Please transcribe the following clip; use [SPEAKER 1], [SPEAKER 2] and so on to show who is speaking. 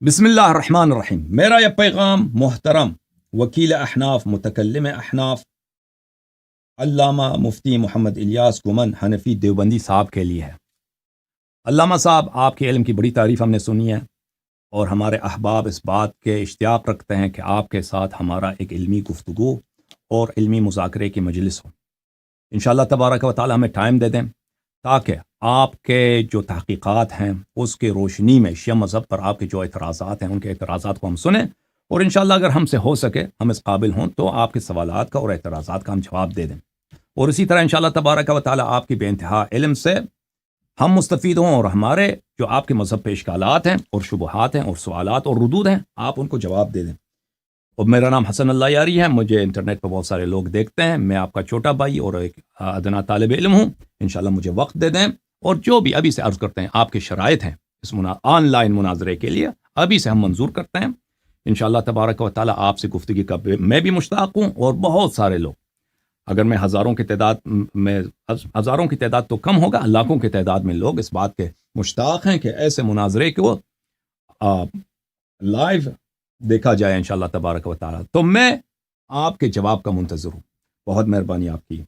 [SPEAKER 1] بسم اللہ الرحمن الرحیم۔ میرا یہ پیغام محترم وکیل احناف، متکلم احناف، علامہ مفتی محمد الیاس گمن حنفی دیوبندی صاحب کے لیے ہے۔ علامہ صاحب، آپ کے علم کی بڑی تعریف ہم نے سنی ہے، اور ہمارے احباب اس بات کے اشتیاق رکھتے ہیں کہ آپ کے ساتھ ہمارا ایک علمی گفتگو اور علمی مذاکرے کی مجلس ہو۔ انشاءاللہ تبارک و تعالی ہمیں ٹائم دے دیں تاکہ آپ کے جو تحقیقات ہیں اس کے روشنی میں شیعہ مذہب پر آپ کے جو اعتراضات ہیں ان کے اعتراضات کو ہم سنیں، اور انشاءاللہ اگر ہم سے ہو سکے، ہم اس قابل ہوں تو آپ کے سوالات کا اور اعتراضات کا ہم جواب دے دیں، اور اسی طرح انشاءاللہ تبارک و تعالی آپ کی بے انتہا علم سے ہم مستفید ہوں، اور ہمارے جو آپ کے مذہب پہ اشکالات ہیں اور شبہات ہیں اور سوالات اور ردود ہیں آپ ان کو جواب دے دیں۔ اور میرا نام حسن اللہ یاری ہے، مجھے انٹرنیٹ پہ بہت سارے لوگ دیکھتے ہیں، میں آپ کا چھوٹا بھائی اور ایک ادنا طالب علم ہوں۔ انشاءاللہ مجھے وقت دے دیں، اور جو بھی ابھی سے عرض کرتے ہیں آپ کے شرائط ہیں اس آن لائن مناظرے کے لیے، ابھی سے ہم منظور کرتے ہیں۔ انشاءاللہ تبارک و تعالی آپ سے گفتگی کا میں بھی مشتاق ہوں، اور بہت سارے لوگ، اگر میں ہزاروں کی تعداد تو کم ہوگا، لاکھوں کی تعداد میں لوگ اس بات کے مشتاق ہیں کہ ایسے مناظرے کو لائیو دیکھا جائے انشاءاللہ تبارک و تعالی۔ تو میں آپ کے جواب کا منتظر ہوں۔ بہت مہربانی آپ کی۔